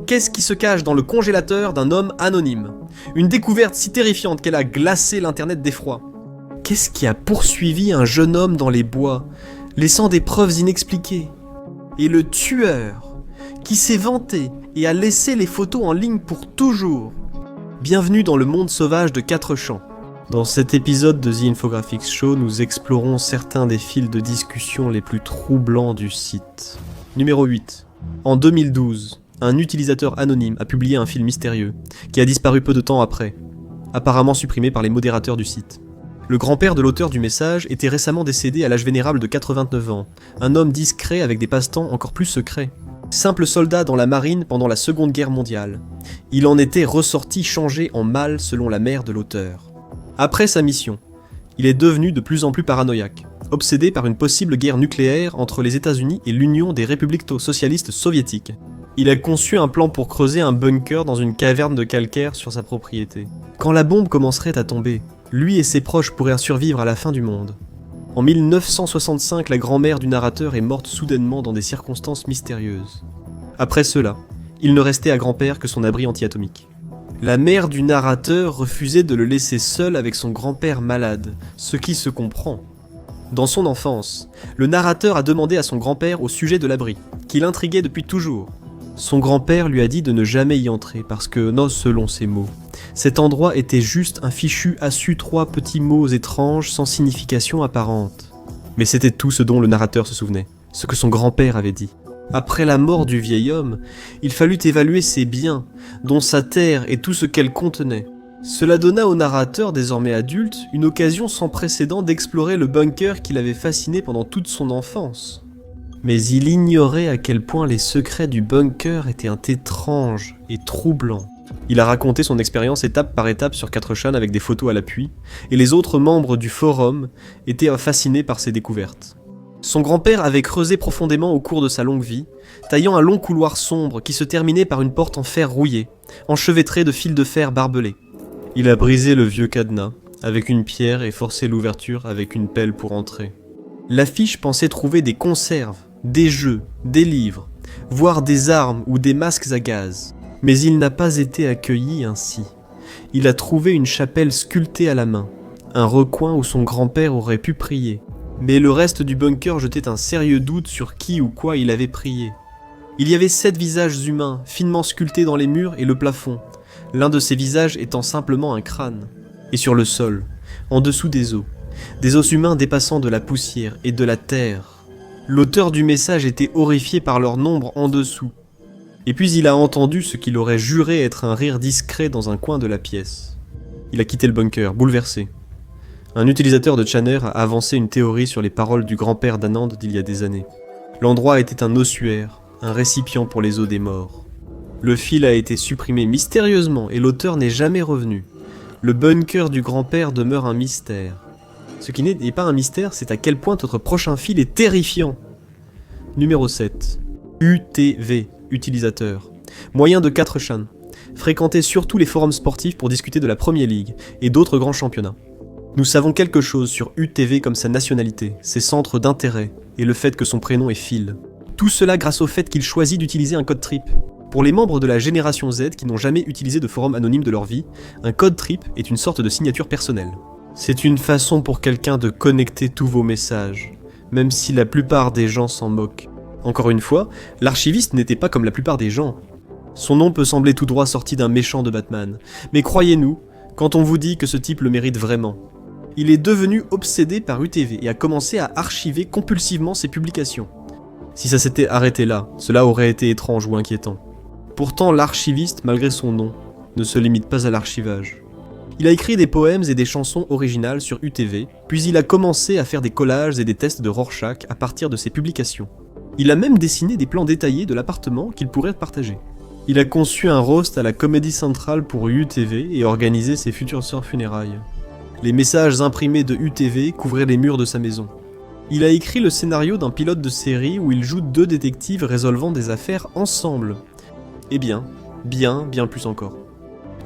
Qu'est-ce qui se cache dans le congélateur d'un homme anonyme? Une découverte si terrifiante qu'elle a glacé l'internet d'effroi. Qu'est-ce qui a poursuivi un jeune homme dans les bois, laissant des preuves inexpliquées? Et le tueur, qui s'est vanté et a laissé les photos en ligne pour toujours. Bienvenue dans le monde sauvage de 4 champs. Dans cet épisode de The Infographics Show, nous explorons certains des fils de discussion les plus troublants du site. Numéro 8. En 2012, un utilisateur anonyme a publié un fil mystérieux, qui a disparu peu de temps après, apparemment supprimé par les modérateurs du site. Le grand-père de l'auteur du message était récemment décédé à l'âge vénérable de 89 ans, un homme discret avec des passe-temps encore plus secrets. Simple soldat dans la marine pendant la Seconde Guerre mondiale. Il en était ressorti changé en mal selon la mère de l'auteur. Après sa mission, il est devenu de plus en plus paranoïaque, obsédé par une possible guerre nucléaire entre les États-Unis et l'Union des républiques socialistes soviétiques. Il a conçu un plan pour creuser un bunker dans une caverne de calcaire sur sa propriété. Quand la bombe commencerait à tomber, lui et ses proches pourraient survivre à la fin du monde. En 1965, la grand-mère du narrateur est morte soudainement dans des circonstances mystérieuses. Après cela, il ne restait à grand-père que son abri anti-atomique. La mère du narrateur refusait de le laisser seul avec son grand-père malade, ce qui se comprend. Dans son enfance, le narrateur a demandé à son grand-père au sujet de l'abri, qui l'intriguait depuis toujours. Son grand-père lui a dit de ne jamais y entrer parce que, non, selon ses mots, cet endroit était juste un fichu assu 3 petits mots étranges sans signification apparente. Mais c'était tout ce dont le narrateur se souvenait, ce que son grand-père avait dit. Après la mort du vieil homme, il fallut évaluer ses biens, dont sa terre et tout ce qu'elle contenait. Cela donna au narrateur, désormais adulte, une occasion sans précédent d'explorer le bunker qui l'avait fasciné pendant toute son enfance. Mais il ignorait à quel point les secrets du bunker étaient étranges et troublants. Il a raconté son expérience étape par étape sur 4chan avec des photos à l'appui, et les autres membres du forum étaient fascinés par ses découvertes. Son grand-père avait creusé profondément au cours de sa longue vie, taillant un long couloir sombre qui se terminait par une porte en fer rouillé, enchevêtrée de fils de fer barbelés. Il a brisé le vieux cadenas avec une pierre et forcé l'ouverture avec une pelle pour entrer. L'affiche pensait trouver des conserves, des jeux, des livres, voire des armes ou des masques à gaz. Mais il n'a pas été accueilli ainsi. Il a trouvé une chapelle sculptée à la main, un recoin où son grand-père aurait pu prier. Mais le reste du bunker jetait un sérieux doute sur qui ou quoi il avait prié. Il y avait 7 visages humains, finement sculptés dans les murs et le plafond, l'un de ces visages étant simplement un crâne. Et sur le sol, en dessous des os humains dépassant de la poussière et de la terre. L'auteur du message était horrifié par leur nombre en dessous. Et puis il a entendu ce qu'il aurait juré être un rire discret dans un coin de la pièce. Il a quitté le bunker, bouleversé. Un utilisateur de Channer a avancé une théorie sur les paroles du grand-père d'Anand d'il y a des années. L'endroit était un ossuaire, un récipient pour les os des morts. Le fil a été supprimé mystérieusement et l'auteur n'est jamais revenu. Le bunker du grand-père demeure un mystère. Ce qui n'est pas un mystère, c'est à quel point notre prochain fil est terrifiant. Numéro 7. UTV, utilisateur. Moyen de 4chan. Fréquentez surtout les forums sportifs pour discuter de la Premier League et d'autres grands championnats. Nous savons quelque chose sur UTV comme sa nationalité, ses centres d'intérêt et le fait que son prénom est Phil. Tout cela grâce au fait qu'il choisit d'utiliser un code trip. Pour les membres de la génération Z qui n'ont jamais utilisé de forum anonyme de leur vie, un code trip est une sorte de signature personnelle. C'est une façon pour quelqu'un de connecter tous vos messages, même si la plupart des gens s'en moquent. Encore une fois, l'archiviste n'était pas comme la plupart des gens. Son nom peut sembler tout droit sorti d'un méchant de Batman, mais croyez-nous, quand on vous dit que ce type le mérite vraiment. Il est devenu obsédé par UTV et a commencé à archiver compulsivement ses publications. Si ça s'était arrêté là, cela aurait été étrange ou inquiétant. Pourtant, l'archiviste, malgré son nom, ne se limite pas à l'archivage. Il a écrit des poèmes et des chansons originales sur UTV, puis il a commencé à faire des collages et des tests de Rorschach à partir de ses publications. Il a même dessiné des plans détaillés de l'appartement qu'il pourrait partager. Il a conçu un roast à la Comédie Centrale pour UTV et organisé ses futures sœurs funérailles. Les messages imprimés de UTV couvraient les murs de sa maison. Il a écrit le scénario d'un pilote de série où il joue 2 détectives résolvant des affaires ensemble. Et bien plus encore.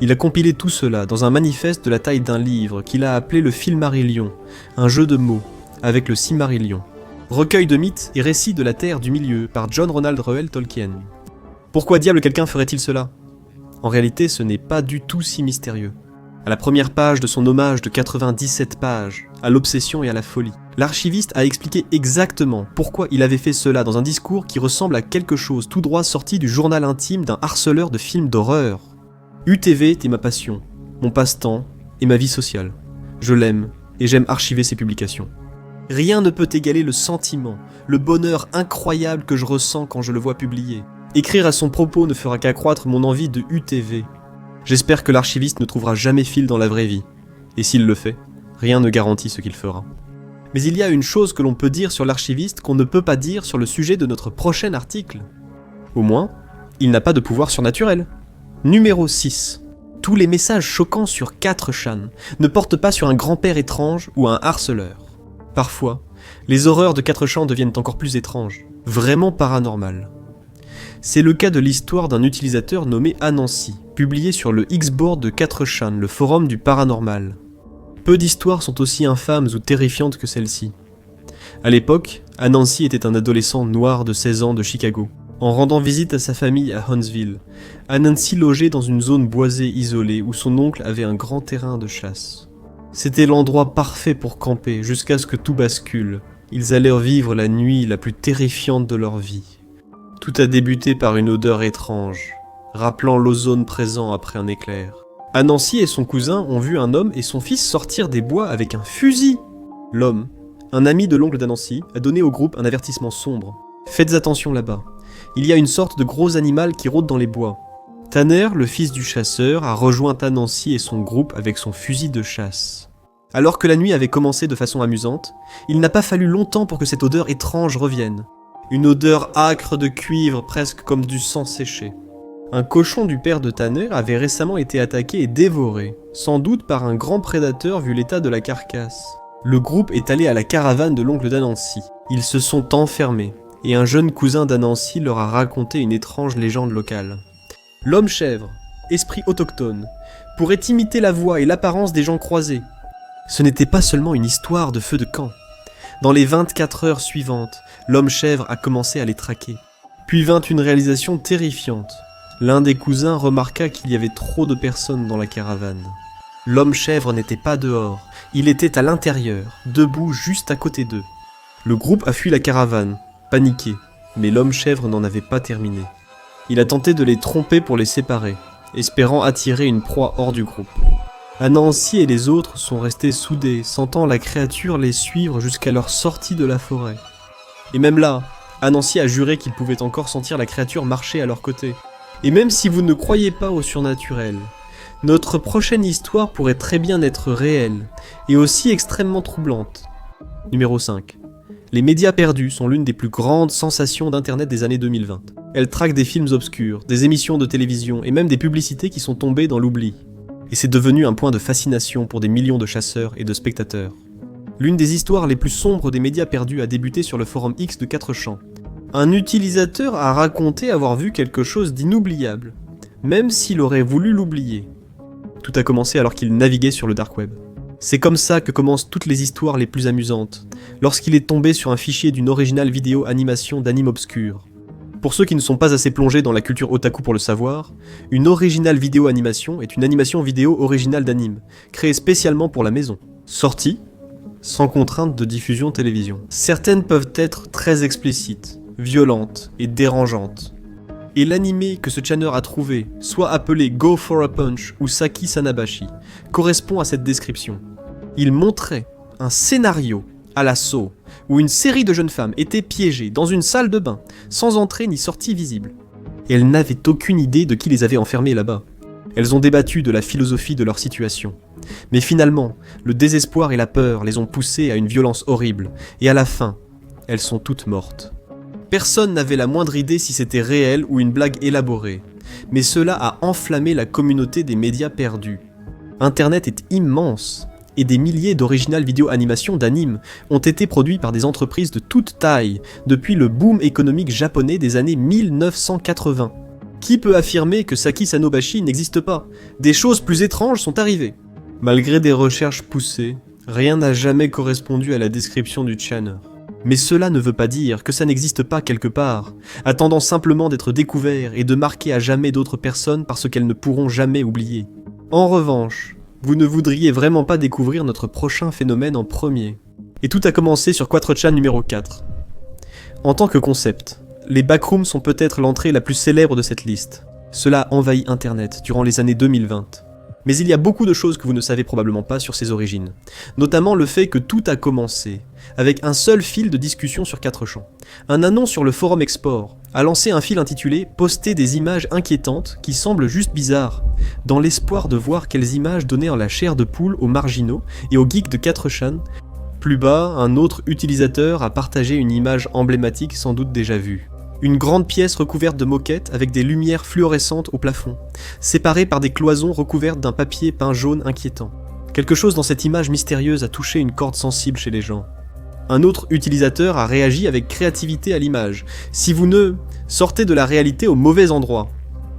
Il a compilé tout cela dans un manifeste de la taille d'un livre qu'il a appelé le Silmarillion, un jeu de mots, avec le Silmarillion. Recueil de mythes et récits de la Terre du Milieu par John Ronald Reuel Tolkien. Pourquoi diable quelqu'un ferait-il cela? En réalité, ce n'est pas du tout si mystérieux. À la première page de son hommage de 97 pages, à l'obsession et à la folie, l'archiviste a expliqué exactement pourquoi il avait fait cela dans un discours qui ressemble à quelque chose tout droit sorti du journal intime d'un harceleur de films d'horreur. UTV était ma passion, mon passe-temps et ma vie sociale. Je l'aime et j'aime archiver ses publications. Rien ne peut égaler le sentiment, le bonheur incroyable que je ressens quand je le vois publié. Écrire à son propos ne fera qu'accroître mon envie de UTV. J'espère que l'archiviste ne trouvera jamais Phil dans la vraie vie. Et s'il le fait, rien ne garantit ce qu'il fera. Mais il y a une chose que l'on peut dire sur l'archiviste qu'on ne peut pas dire sur le sujet de notre prochain article. Au moins, il n'a pas de pouvoir surnaturel. Numéro 6. Tous les messages choquants sur 4chan ne portent pas sur un grand-père étrange ou un harceleur. Parfois, les horreurs de 4chan deviennent encore plus étranges, vraiment paranormales. C'est le cas de l'histoire d'un utilisateur nommé Anansi, publié sur le X-board de 4chan, le forum du paranormal. Peu d'histoires sont aussi infâmes ou terrifiantes que celle-ci. À l'époque, Anansi était un adolescent noir de 16 ans de Chicago. En rendant visite à sa famille à Huntsville, Anansi logeait dans une zone boisée isolée où son oncle avait un grand terrain de chasse. C'était l'endroit parfait pour camper jusqu'à ce que tout bascule. Ils allèrent vivre la nuit la plus terrifiante de leur vie. Tout a débuté par une odeur étrange, rappelant l'ozone présent après un éclair. Anansi et son cousin ont vu un homme et son fils sortir des bois avec un fusil. L'homme, un ami de l'oncle d'Anansi, a donné au groupe un avertissement sombre. Faites attention là-bas. Il y a une sorte de gros animal qui rôde dans les bois. Tanner, le fils du chasseur, a rejoint Anansi et son groupe avec son fusil de chasse. Alors que la nuit avait commencé de façon amusante, il n'a pas fallu longtemps pour que cette odeur étrange revienne. Une odeur âcre de cuivre, presque comme du sang séché. Un cochon du père de Tanner avait récemment été attaqué et dévoré, sans doute par un grand prédateur vu l'état de la carcasse. Le groupe est allé à la caravane de l'oncle d'Anansi. Ils se sont enfermés, et un jeune cousin d'Anansi leur a raconté une étrange légende locale. L'homme-chèvre, esprit autochtone, pourrait imiter la voix et l'apparence des gens croisés. Ce n'était pas seulement une histoire de feu de camp. Dans les 24 heures suivantes, l'homme-chèvre a commencé à les traquer. Puis vint une réalisation terrifiante. L'un des cousins remarqua qu'il y avait trop de personnes dans la caravane. L'homme-chèvre n'était pas dehors, il était à l'intérieur, debout juste à côté d'eux. Le groupe a fui la caravane, paniqué, mais l'homme-chèvre n'en avait pas terminé. Il a tenté de les tromper pour les séparer, espérant attirer une proie hors du groupe. Anansi et les autres sont restés soudés, sentant la créature les suivre jusqu'à leur sortie de la forêt. Et même là, Anansi a juré qu'il pouvait encore sentir la créature marcher à leur côté. Et même si vous ne croyez pas au surnaturel, notre prochaine histoire pourrait très bien être réelle, et aussi extrêmement troublante. Numéro 5. Les médias perdus sont l'une des plus grandes sensations d'Internet des années 2020. Elles traquent des films obscurs, des émissions de télévision et même des publicités qui sont tombées dans l'oubli. Et c'est devenu un point de fascination pour des millions de chasseurs et de spectateurs. L'une des histoires les plus sombres des médias perdus a débuté sur le forum X de 4chan. Un utilisateur a raconté avoir vu quelque chose d'inoubliable, même s'il aurait voulu l'oublier. Tout a commencé alors qu'il naviguait sur le dark web. C'est comme ça que commencent toutes les histoires les plus amusantes, lorsqu'il est tombé sur un fichier d'une originale vidéo animation d'anime obscur. Pour ceux qui ne sont pas assez plongés dans la culture otaku pour le savoir, une originale vidéo animation est une animation vidéo originale d'anime, créée spécialement pour la maison. Sortie, sans contrainte de diffusion télévision. Certaines peuvent être très explicites, violentes et dérangeantes. Et l'animé que ce channel a trouvé, soit appelé Go for a Punch ou Saki Sanabashi, correspond à cette description. Il montrait un scénario à la Saw, où une série de jeunes femmes étaient piégées dans une salle de bain, sans entrée ni sortie visible. Et elles n'avaient aucune idée de qui les avait enfermées là-bas. Elles ont débattu de la philosophie de leur situation. Mais finalement, le désespoir et la peur les ont poussées à une violence horrible, et à la fin, elles sont toutes mortes. Personne n'avait la moindre idée si c'était réel ou une blague élaborée, mais cela a enflammé la communauté des médias perdus. Internet est immense, et des milliers d'originales vidéos animations d'anime ont été produits par des entreprises de toute taille depuis le boom économique japonais des années 1980. Qui peut affirmer que Saki Sanobashi n'existe pas? Des choses plus étranges sont arrivées. Malgré des recherches poussées, rien n'a jamais correspondu à la description du channel. Mais cela ne veut pas dire que ça n'existe pas quelque part, attendant simplement d'être découvert et de marquer à jamais d'autres personnes parce qu'elles ne pourront jamais oublier. En revanche, vous ne voudriez vraiment pas découvrir notre prochain phénomène en premier. Et tout a commencé sur 4chan numéro 4. En tant que concept, les backrooms sont peut-être l'entrée la plus célèbre de cette liste. Cela a envahi Internet durant les années 2020. Mais il y a beaucoup de choses que vous ne savez probablement pas sur ses origines. Notamment le fait que tout a commencé avec un seul fil de discussion sur 4chan. Un anon sur le forum Export a lancé un fil intitulé « Poster des images inquiétantes qui semblent juste bizarres », dans l'espoir de voir quelles images donnaient en la chair de poule aux marginaux et aux geeks de 4chan. Plus bas, un autre utilisateur a partagé une image emblématique sans doute déjà vue. Une grande pièce recouverte de moquettes avec des lumières fluorescentes au plafond, séparées par des cloisons recouvertes d'un papier peint jaune inquiétant. Quelque chose dans cette image mystérieuse a touché une corde sensible chez les gens. Un autre utilisateur a réagi avec créativité à l'image. Si vous ne sortez de la réalité au mauvais endroit,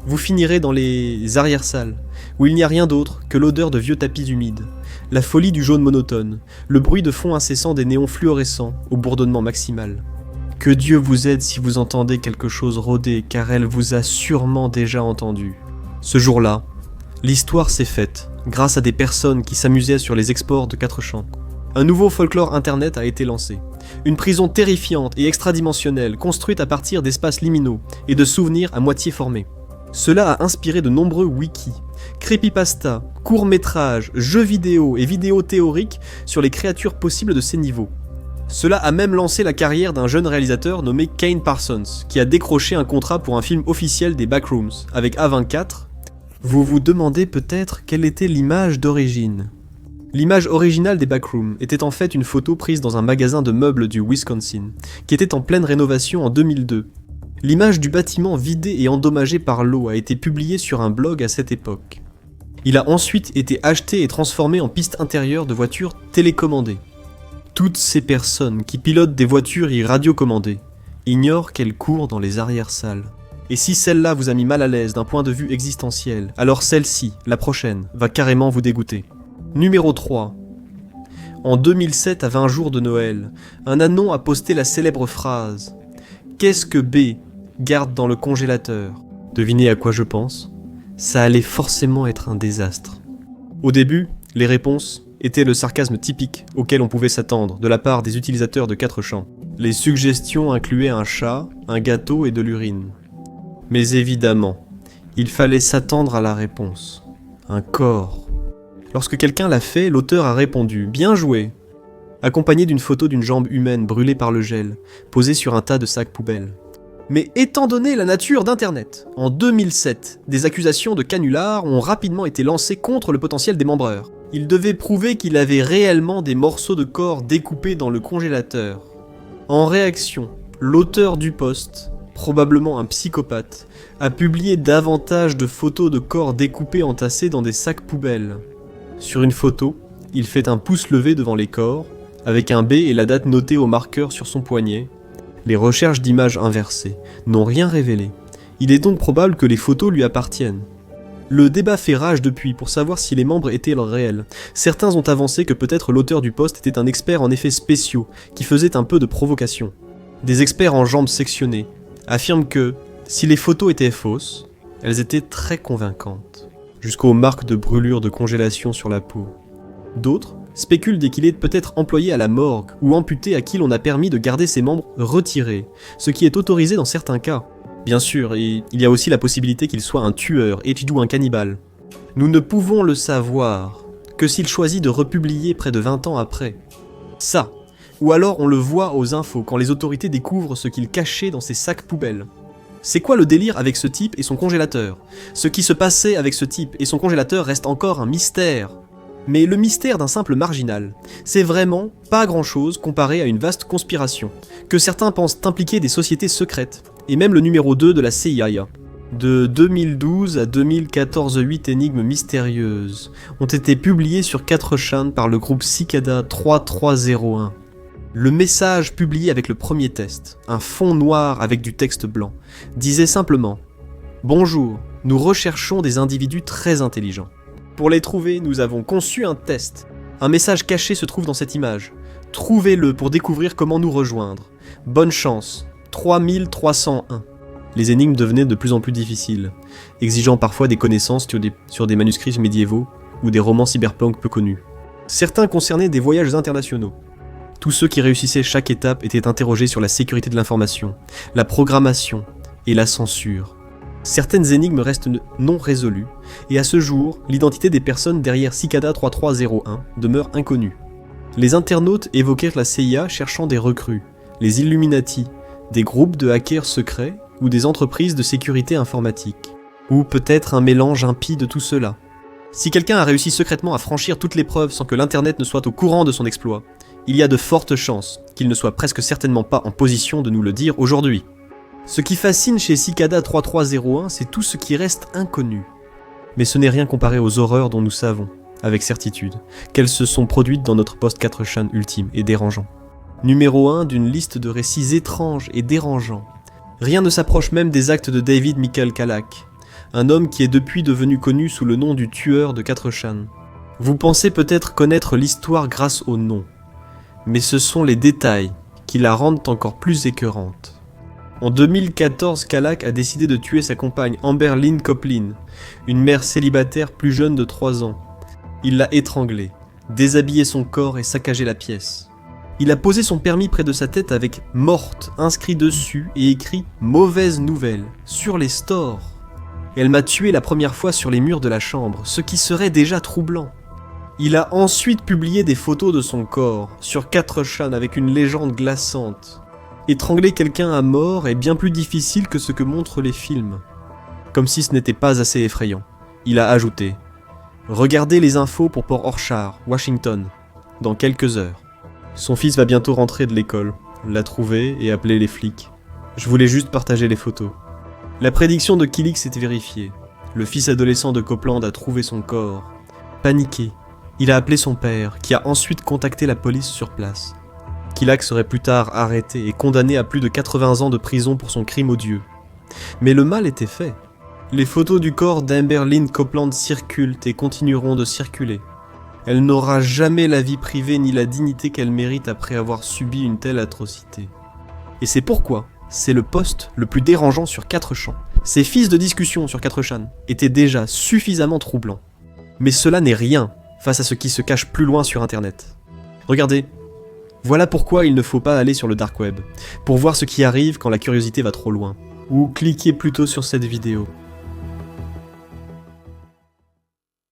vous finirez dans les arrière-salles, où il n'y a rien d'autre que l'odeur de vieux tapis humides, la folie du jaune monotone, le bruit de fond incessant des néons fluorescents au bourdonnement maximal. Que Dieu vous aide si vous entendez quelque chose rôder, car elle vous a sûrement déjà entendu. Ce jour-là, l'histoire s'est faite, grâce à des personnes qui s'amusaient sur les exports de 4chan. Un nouveau folklore internet a été lancé. Une prison terrifiante et extradimensionnelle, construite à partir d'espaces liminaux et de souvenirs à moitié formés. Cela a inspiré de nombreux wikis, creepypasta, courts-métrages, jeux vidéo et vidéos théoriques sur les créatures possibles de ces niveaux. Cela a même lancé la carrière d'un jeune réalisateur nommé Kane Parsons, qui a décroché un contrat pour un film officiel des Backrooms, avec A24. Vous vous demandez peut-être quelle était l'image d'origine. L'image originale des Backrooms était en fait une photo prise dans un magasin de meubles du Wisconsin, qui était en pleine rénovation en 2002. L'image du bâtiment vidé et endommagé par l'eau a été publiée sur un blog à cette époque. Il a ensuite été acheté et transformé en piste intérieure de voitures télécommandées. Toutes ces personnes qui pilotent des voitures radiocommandées ignorent qu'elles courent dans les arrière-salles. Et si celle-là vous a mis mal à l'aise d'un point de vue existentiel, alors celle-ci, la prochaine, va carrément vous dégoûter. Numéro 3. En 2007, à 20 jours de Noël, un anon a posté la célèbre phrase « Qu'est-ce que B garde dans le congélateur ?» Devinez à quoi je pense ? Ça allait forcément être un désastre. Au début, les réponses était le sarcasme typique auquel on pouvait s'attendre de la part des utilisateurs de 4chan. Les suggestions incluaient un chat, un gâteau et de l'urine. Mais évidemment, il fallait s'attendre à la réponse. Un corps. Lorsque quelqu'un l'a fait, l'auteur a répondu « Bien joué !» accompagné d'une photo d'une jambe humaine brûlée par le gel, posée sur un tas de sacs poubelles. Mais étant donné la nature d'Internet, en 2007, des accusations de canular ont rapidement été lancées contre le potentiel démembreur. Il devait prouver qu'il avait réellement des morceaux de corps découpés dans le congélateur. En réaction, l'auteur du post, probablement un psychopathe, a publié davantage de photos de corps découpés entassés dans des sacs poubelles. Sur une photo, il fait un pouce levé devant les corps, avec un B et la date notée au marqueur sur son poignet. Les recherches d'images inversées n'ont rien révélé. Il est donc probable que les photos lui appartiennent. Le débat fait rage depuis pour savoir si les membres étaient réels. Certains ont avancé que peut-être l'auteur du post était un expert en effets spéciaux, qui faisait un peu de provocation. Des experts en jambes sectionnées affirment que, si les photos étaient fausses, elles étaient très convaincantes, jusqu'aux marques de brûlure de congélation sur la peau. D'autres spéculent dès qu'il est peut-être employé à la morgue ou amputé à qui l'on a permis de garder ses membres retirés, ce qui est autorisé dans certains cas. Bien sûr, il y a aussi la possibilité qu'il soit un tueur et ou un cannibale. Nous ne pouvons le savoir que s'il choisit de republier près de 20 ans après. Ça, ou alors on le voit aux infos quand les autorités découvrent ce qu'il cachait dans ses sacs poubelles. C'est quoi le délire avec ce type et son congélateur ? Ce qui se passait avec ce type et son congélateur reste encore un mystère. Mais le mystère d'un simple marginal, c'est vraiment pas grand-chose comparé à une vaste conspiration, que certains pensent impliquer des sociétés secrètes, et même le numéro 2 de la CIA. De 2012 à 2014, 8 énigmes mystérieuses ont été publiées sur 4chan par le groupe Cicada 3301. Le message publié avec le premier test, un fond noir avec du texte blanc, disait simplement « Bonjour, nous recherchons des individus très intelligents. Pour les trouver, nous avons conçu un test. Un message caché se trouve dans cette image. Trouvez-le pour découvrir comment nous rejoindre. Bonne chance. 3301. Les énigmes devenaient de plus en plus difficiles, exigeant parfois des connaissances sur des manuscrits médiévaux ou des romans cyberpunk peu connus. Certains concernaient des voyages internationaux. Tous ceux qui réussissaient chaque étape étaient interrogés sur la sécurité de l'information, la programmation et la censure. Certaines énigmes restent non résolues, et à ce jour, l'identité des personnes derrière Cicada 3301 demeure inconnue. Les internautes évoquèrent la CIA cherchant des recrues, les Illuminati, des groupes de hackers secrets ou des entreprises de sécurité informatique. Ou peut-être un mélange impie de tout cela. Si quelqu'un a réussi secrètement à franchir toutes les preuves sans que l'Internet ne soit au courant de son exploit, il y a de fortes chances qu'il ne soit presque certainement pas en position de nous le dire aujourd'hui. Ce qui fascine chez Cicada 3301, c'est tout ce qui reste inconnu. Mais ce n'est rien comparé aux horreurs dont nous savons, avec certitude, qu'elles se sont produites dans notre post 4chan ultime et dérangeant. Numéro 1 d'une liste de récits étranges et dérangeants. Rien ne s'approche même des actes de David Michael Kalak, un homme qui est depuis devenu connu sous le nom du tueur de 4chan. Vous pensez peut-être connaître l'histoire grâce au nom, mais ce sont les détails qui la rendent encore plus écœurante. En 2014, Kalak a décidé de tuer sa compagne Amber Lynn Coplin, une mère célibataire plus jeune de 3 ans. Il l'a étranglée, déshabillé son corps et saccagé la pièce. Il a posé son permis près de sa tête avec « morte » inscrit dessus et écrit « mauvaise nouvelle » sur les stores. Elle m'a tué la première fois sur les murs de la chambre, ce qui serait déjà troublant. Il a ensuite publié des photos de son corps, sur 4chan avec une légende glaçante. Étrangler quelqu'un à mort est bien plus difficile que ce que montrent les films. Comme si ce n'était pas assez effrayant. Il a ajouté « Regardez les infos pour Port Orchard, Washington, dans quelques heures. » Son fils va bientôt rentrer de l'école, l'a trouvé et appeler les flics. Je voulais juste partager les photos. La prédiction de Killik s'est vérifiée. Le fils adolescent de Copeland a trouvé son corps. Paniqué, il a appelé son père, qui a ensuite contacté la police sur place. Killik serait plus tard arrêté et condamné à plus de 80 ans de prison pour son crime odieux. Mais le mal était fait. Les photos du corps d'Amber Lynn Copeland circulent et continueront de circuler. Elle n'aura jamais la vie privée ni la dignité qu'elle mérite après avoir subi une telle atrocité. Et c'est pourquoi c'est le post le plus dérangeant sur 4chan. Ces fils de discussion sur 4chan étaient déjà suffisamment troublants. Mais cela n'est rien face à ce qui se cache plus loin sur internet. Regardez, voilà pourquoi il ne faut pas aller sur le dark web, pour voir ce qui arrive quand la curiosité va trop loin. Ou cliquez plutôt sur cette vidéo.